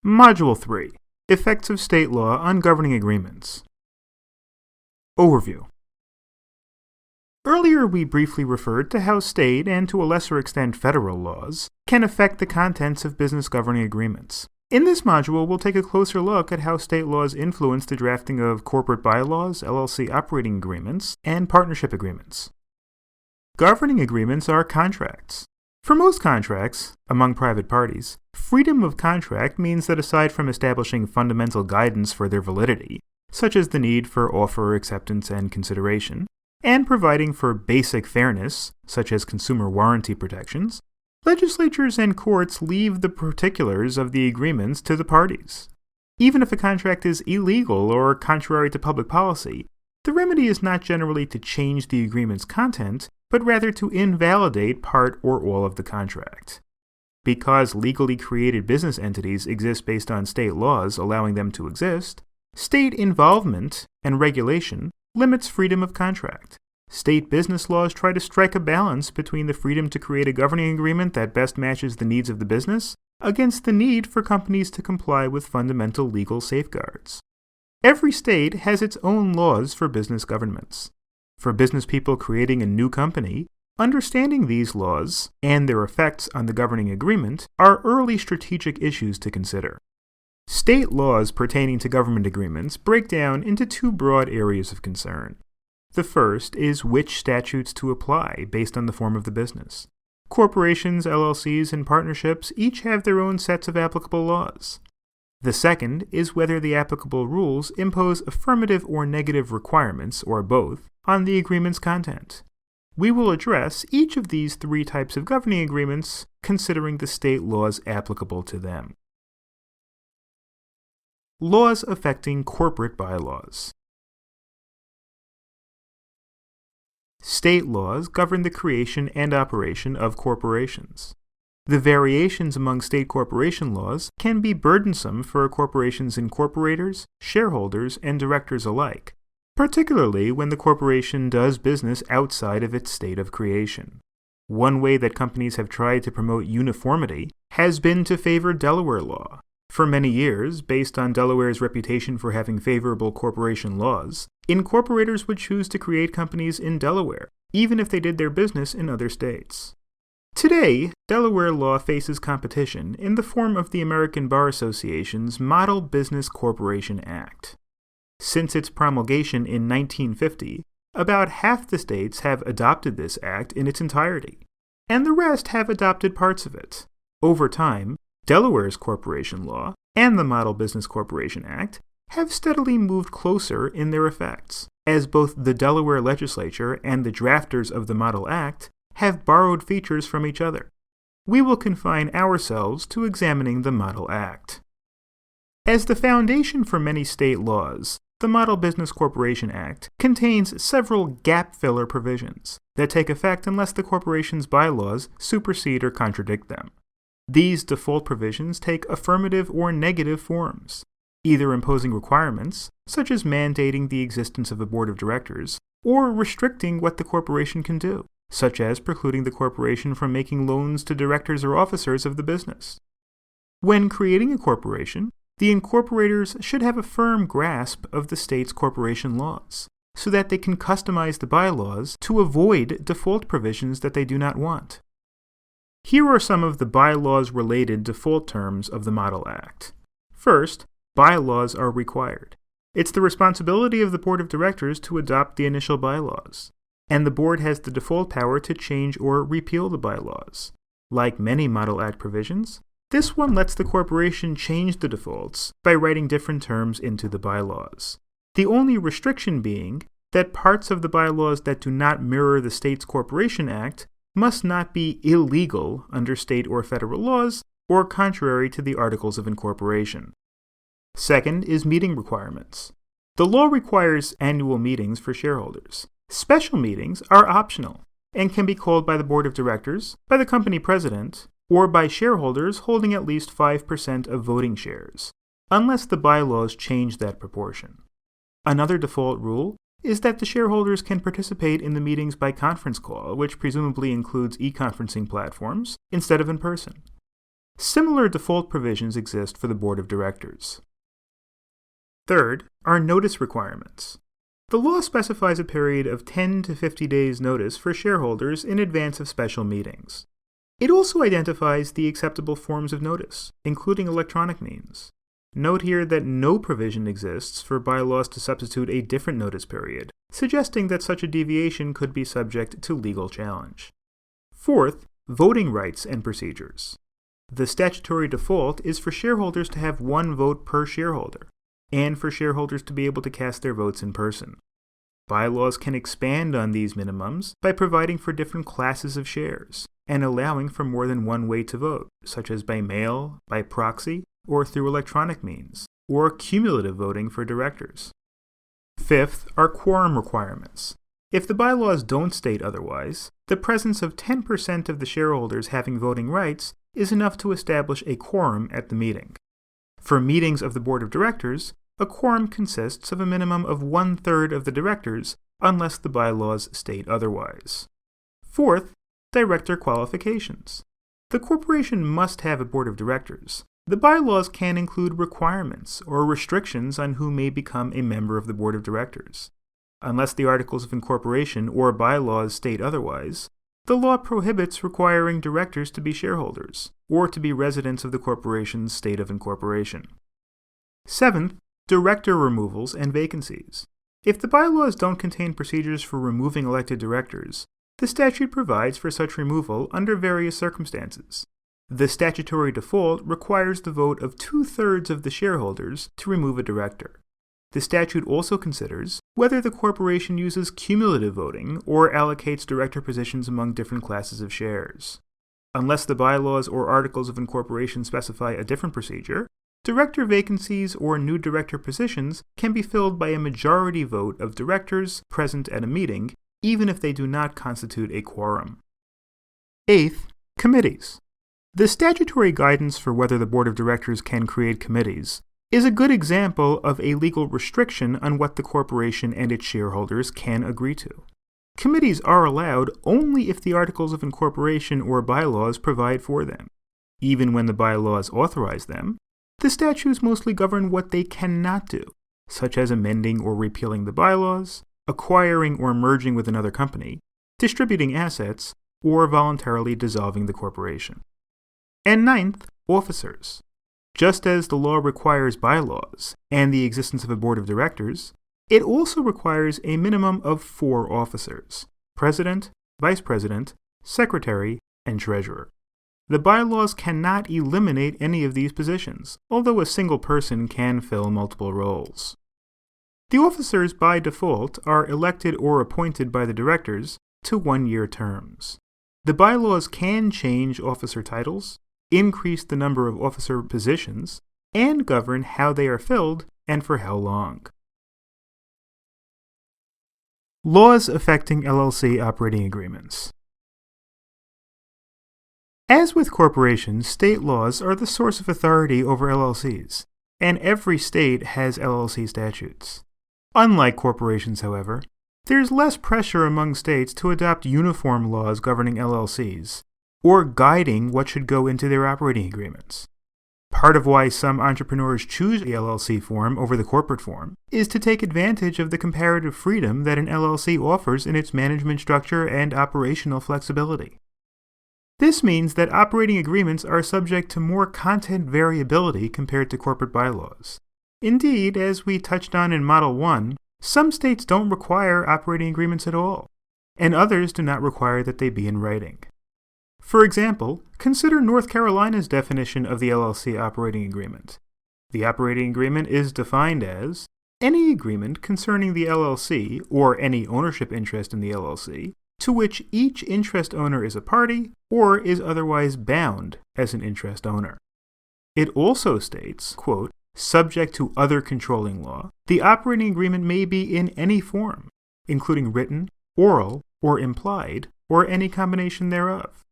Module 3. Effects of State Law on Governing Agreements. Overview. Earlier we briefly referred to how state, and to a lesser extent federal laws, can affect the contents of business governing agreements. In this module, we'll take a closer look at how state laws influence the drafting of corporate bylaws, LLC operating agreements, and partnership agreements. Governing agreements are contracts. For most contracts, among private parties, freedom of contract means that aside from establishing fundamental guidance for their validity, such as the need for offer, acceptance, and consideration, and providing for basic fairness, such as consumer warranty protections, legislatures and courts leave the particulars of the agreements to the parties. Even if a contract is illegal or contrary to public policy, the remedy is not generally to change the agreement's content, but rather to invalidate part or all of the contract. Because legally created business entities exist based on state laws allowing them to exist, state involvement and regulation limits freedom of contract. State business laws try to strike a balance between the freedom to create a governing agreement that best matches the needs of the business against the need for companies to comply with fundamental legal safeguards. Every state has its own laws for business governments. For business people creating a new company, understanding these laws and their effects on the governing agreement are early strategic issues to consider. State laws pertaining to government agreements break down into two broad areas of concern. The first is which statutes to apply based on the form of the business. Corporations, LLCs, and partnerships each have their own sets of applicable laws. The second is whether the applicable rules impose affirmative or negative requirements, or both, on the agreement's content. We will address each of these three types of governing agreements, considering the state laws applicable to them. Laws affecting corporate bylaws. State laws govern the creation and operation of corporations. The variations among state corporation laws can be burdensome for a corporation's incorporators, shareholders, and directors alike, particularly when the corporation does business outside of its state of creation. One way that companies have tried to promote uniformity has been to favor Delaware law. For many years, based on Delaware's reputation for having favorable corporation laws, incorporators would choose to create companies in Delaware, even if they did their business in other states. Today, Delaware law faces competition in the form of the American Bar Association's Model Business Corporation Act. Since its promulgation in 1950, about half the states have adopted this act in its entirety, and the rest have adopted parts of it. Over time, Delaware's corporation law and the Model Business Corporation Act have steadily moved closer in their effects, as both the Delaware legislature and the drafters of the Model Act have borrowed features from each other. We will confine ourselves to examining the Model Act. As the foundation for many state laws, the Model Business Corporation Act contains several gap filler provisions that take effect unless the corporation's bylaws supersede or contradict them. These default provisions take affirmative or negative forms, either imposing requirements, such as mandating the existence of a board of directors, or restricting what the corporation can do, such as precluding the corporation from making loans to directors or officers of the business. When creating a corporation, the incorporators should have a firm grasp of the state's corporation laws, so that they can customize the bylaws to avoid default provisions that they do not want. Here are some of the bylaws-related default terms of the Model Act. First, bylaws are required. It's the responsibility of the board of directors to adopt the initial bylaws, and the board has the default power to change or repeal the bylaws. Like many Model Act provisions, this one lets the corporation change the defaults by writing different terms into the bylaws. The only restriction being that parts of the bylaws that do not mirror the state's Corporation Act must not be illegal under state or federal laws or contrary to the Articles of Incorporation. Second is meeting requirements. The law requires annual meetings for shareholders. Special meetings are optional and can be called by the board of directors, by the company president, or by shareholders holding at least 5% of voting shares, unless the bylaws change that proportion. Another default rule is that the shareholders can participate in the meetings by conference call, which presumably includes e-conferencing platforms, instead of in person. Similar default provisions exist for the board of directors. Third are notice requirements. The law specifies a period of 10 to 50 days notice for shareholders in advance of special meetings. It also identifies the acceptable forms of notice, including electronic means. Note here that no provision exists for bylaws to substitute a different notice period, suggesting that such a deviation could be subject to legal challenge. Fourth, voting rights and procedures. The statutory default is for shareholders to have one vote per shareholder, and for shareholders to be able to cast their votes in person. Bylaws can expand on these minimums by providing for different classes of shares, and allowing for more than one way to vote, such as by mail, by proxy, or through electronic means, or cumulative voting for directors. Fifth are quorum requirements. If the bylaws don't state otherwise, the presence of 10% of the shareholders having voting rights is enough to establish a quorum at the meeting. For meetings of the board of directors, a quorum consists of a minimum of 1/3 of the directors, unless the bylaws state otherwise. Fourth, director qualifications. The corporation must have a board of directors. The bylaws can include requirements or restrictions on who may become a member of the board of directors. Unless the articles of incorporation or bylaws state otherwise, the law prohibits requiring directors to be shareholders, or to be residents of the corporation's state of incorporation. Seventh, director removals and vacancies. If the bylaws don't contain procedures for removing elected directors, the statute provides for such removal under various circumstances. The statutory default requires the vote of 2/3 of the shareholders to remove a director. The statute also considers whether the corporation uses cumulative voting or allocates director positions among different classes of shares. Unless the bylaws or articles of incorporation specify a different procedure, director vacancies or new director positions can be filled by a majority vote of directors present at a meeting, even if they do not constitute a quorum. Eighth, committees. The statutory guidance for whether the board of directors can create committees is a good example of a legal restriction on what the corporation and its shareholders can agree to. Committees are allowed only if the articles of incorporation or bylaws provide for them. Even when the bylaws authorize them, the statutes mostly govern what they cannot do, such as amending or repealing the bylaws, acquiring or merging with another company, distributing assets, or voluntarily dissolving the corporation. And ninth, officers. Just as the law requires bylaws and the existence of a board of directors, it also requires a minimum of 4 officers: president, vice president, secretary, and treasurer. The bylaws cannot eliminate any of these positions, although a single person can fill multiple roles. The officers by default are elected or appointed by the directors to 1-year terms. The bylaws can change officer titles, increase the number of officer positions, and govern how they are filled and for how long. Laws affecting LLC operating agreements. As with corporations, state laws are the source of authority over LLCs, and every state has LLC statutes. Unlike corporations, however, there's less pressure among states to adopt uniform laws governing LLCs, or guiding what should go into their operating agreements. Part of why some entrepreneurs choose the LLC form over the corporate form is to take advantage of the comparative freedom that an LLC offers in its management structure and operational flexibility. This means that operating agreements are subject to more content variability compared to corporate bylaws. Indeed, as we touched on in Model 1, some states don't require operating agreements at all, and others do not require that they be in writing. For example, consider North Carolina's definition of the LLC operating agreement. The operating agreement is defined as any agreement concerning the LLC or any ownership interest in the LLC to which each interest owner is a party or is otherwise bound as an interest owner. It also states, quote, subject to other controlling law, the operating agreement may be in any form, including written, oral, or implied, or any combination thereof.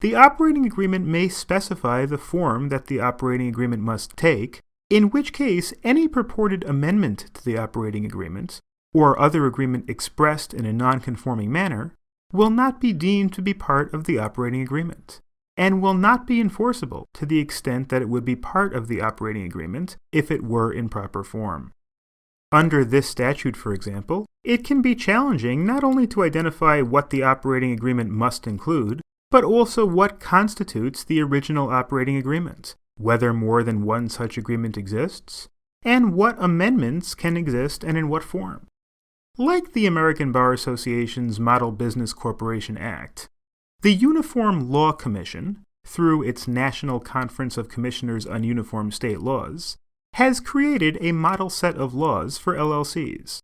The operating agreement may specify the form that the operating agreement must take, in which case any purported amendment to the operating agreement, or other agreement expressed in a non-conforming manner, will not be deemed to be part of the operating agreement, and will not be enforceable to the extent that it would be part of the operating agreement if it were in proper form. Under this statute, for example, it can be challenging not only to identify what the operating agreement must include, but also what constitutes the original operating agreement, whether more than one such agreement exists, and what amendments can exist and in what form. Like the American Bar Association's Model Business Corporation Act, the Uniform Law Commission, through its National Conference of Commissioners on Uniform State Laws, has created a model set of laws for LLCs,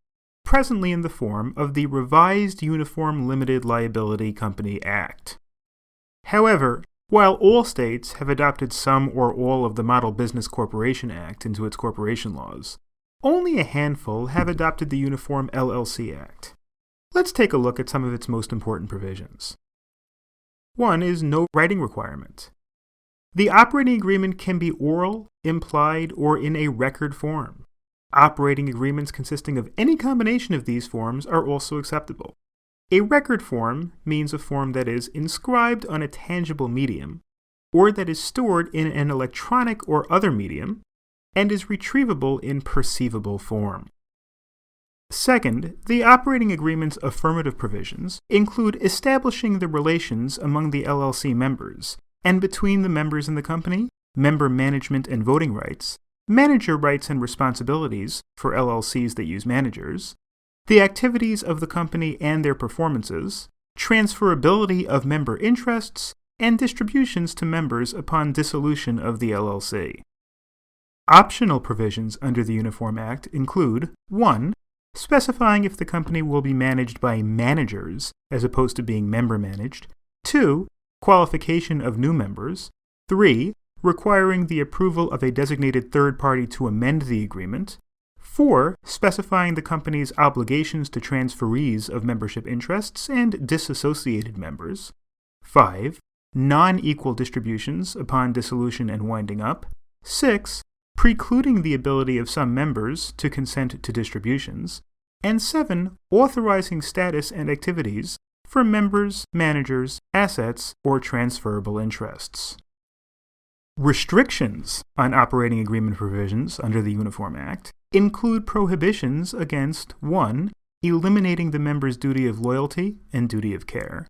presently in the form of the Revised Uniform Limited Liability Company Act. However, while all states have adopted some or all of the Model Business Corporation Act into its corporation laws, only a handful have adopted the Uniform LLC Act. Let's take a look at some of its most important provisions. One is no writing requirement. The operating agreement can be oral, implied, or in a record form. Operating agreements consisting of any combination of these forms are also acceptable. A record form means a form that is inscribed on a tangible medium, or that is stored in an electronic or other medium, and is retrievable in perceivable form. Second, the operating agreement's affirmative provisions include establishing the relations among the LLC members and between the members in the company, member management and voting rights, manager rights and responsibilities for LLCs that use managers, the activities of the company and their performances, transferability of member interests, and distributions to members upon dissolution of the LLC. Optional provisions under the Uniform Act include 1. Specifying if the company will be managed by managers as opposed to being member managed, 2. Qualification of new members, 3. Requiring the approval of a designated third party to amend the agreement, 4. Specifying the company's obligations to transferees of membership interests and disassociated members, 5. Non-equal distributions upon dissolution and winding up, 6. Precluding the ability of some members to consent to distributions, and 7. Authorizing status and activities for members, managers, assets, or transferable interests. Restrictions on operating agreement provisions under the Uniform Act include prohibitions against 1. Eliminating the member's duty of loyalty and duty of care,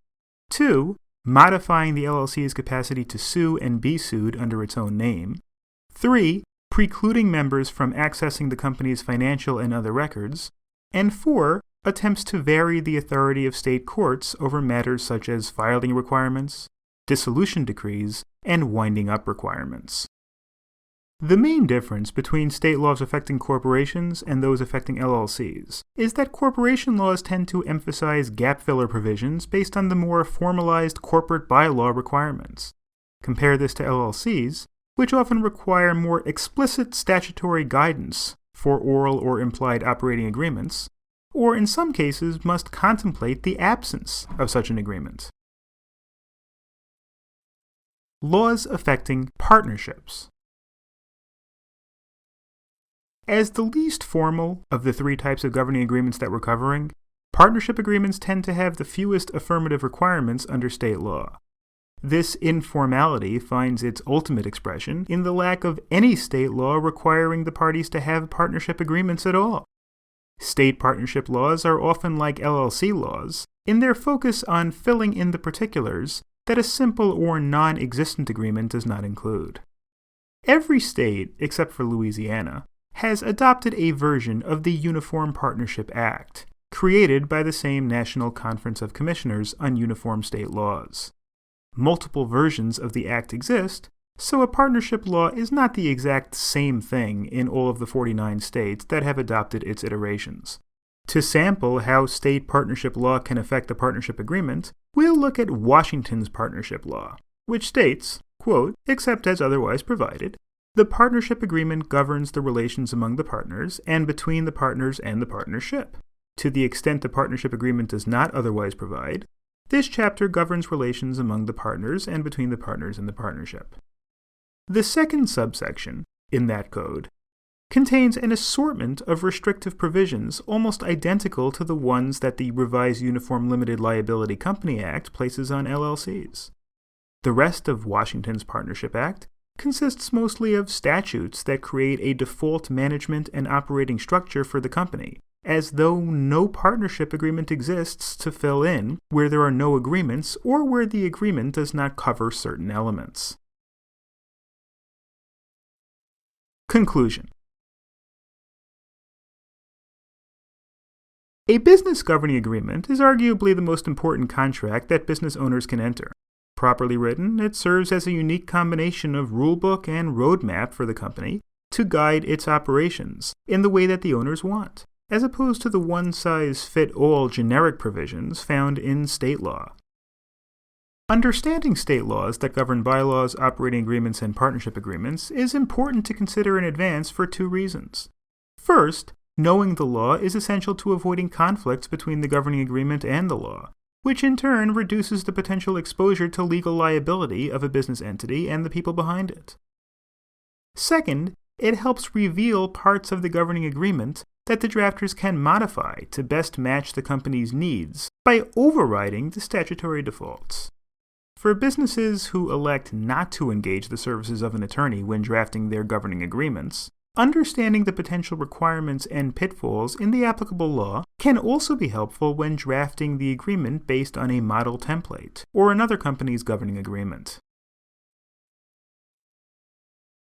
2. Modifying the LLC's capacity to sue and be sued under its own name, 3. Precluding members from accessing the company's financial and other records, and 4. Attempts to vary the authority of state courts over matters such as filing requirements, dissolution decrees, and winding up requirements. The main difference between state laws affecting corporations and those affecting LLCs is that corporation laws tend to emphasize gap filler provisions based on the more formalized corporate bylaw requirements. Compare this to LLCs, which often require more explicit statutory guidance for oral or implied operating agreements, or in some cases must contemplate the absence of such an agreement. Laws affecting partnerships. As the least formal of the three types of governing agreements that we're covering, partnership agreements tend to have the fewest affirmative requirements under state law. This informality finds its ultimate expression in the lack of any state law requiring the parties to have partnership agreements at all. State partnership laws are often like LLC laws in their focus on filling in the particulars that a simple or non-existent agreement does not include. Every state, except for Louisiana, has adopted a version of the Uniform Partnership Act, created by the same National Conference of Commissioners on Uniform State Laws. Multiple versions of the Act exist, so a partnership law is not the exact same thing in all of the 49 states that have adopted its iterations. To sample how state partnership law can affect the partnership agreement, we'll look at Washington's partnership law, which states, quote, "Except as otherwise provided, the partnership agreement governs the relations among the partners and between the partners and the partnership. To the extent the partnership agreement does not otherwise provide, this chapter governs relations among the partners and between the partners and the partnership." The second subsection, in that code, contains an assortment of restrictive provisions almost identical to the ones that the Revised Uniform Limited Liability Company Act places on LLCs. The rest of Washington's Partnership Act consists mostly of statutes that create a default management and operating structure for the company, as though no partnership agreement exists to fill in where there are no agreements or where the agreement does not cover certain elements. Conclusion. A business governing agreement is arguably the most important contract that business owners can enter. Properly written, it serves as a unique combination of rulebook and roadmap for the company to guide its operations in the way that the owners want, as opposed to the one-size-fit-all generic provisions found in state law. Understanding state laws that govern bylaws, operating agreements, and partnership agreements is important to consider in advance for two reasons. First, knowing the law is essential to avoiding conflicts between the governing agreement and the law, which in turn reduces the potential exposure to legal liability of a business entity and the people behind it. Second, it helps reveal parts of the governing agreement that the drafters can modify to best match the company's needs by overriding the statutory defaults. For businesses who elect not to engage the services of an attorney when drafting their governing agreements, understanding the potential requirements and pitfalls in the applicable law can also be helpful when drafting the agreement based on a model template or another company's governing agreement.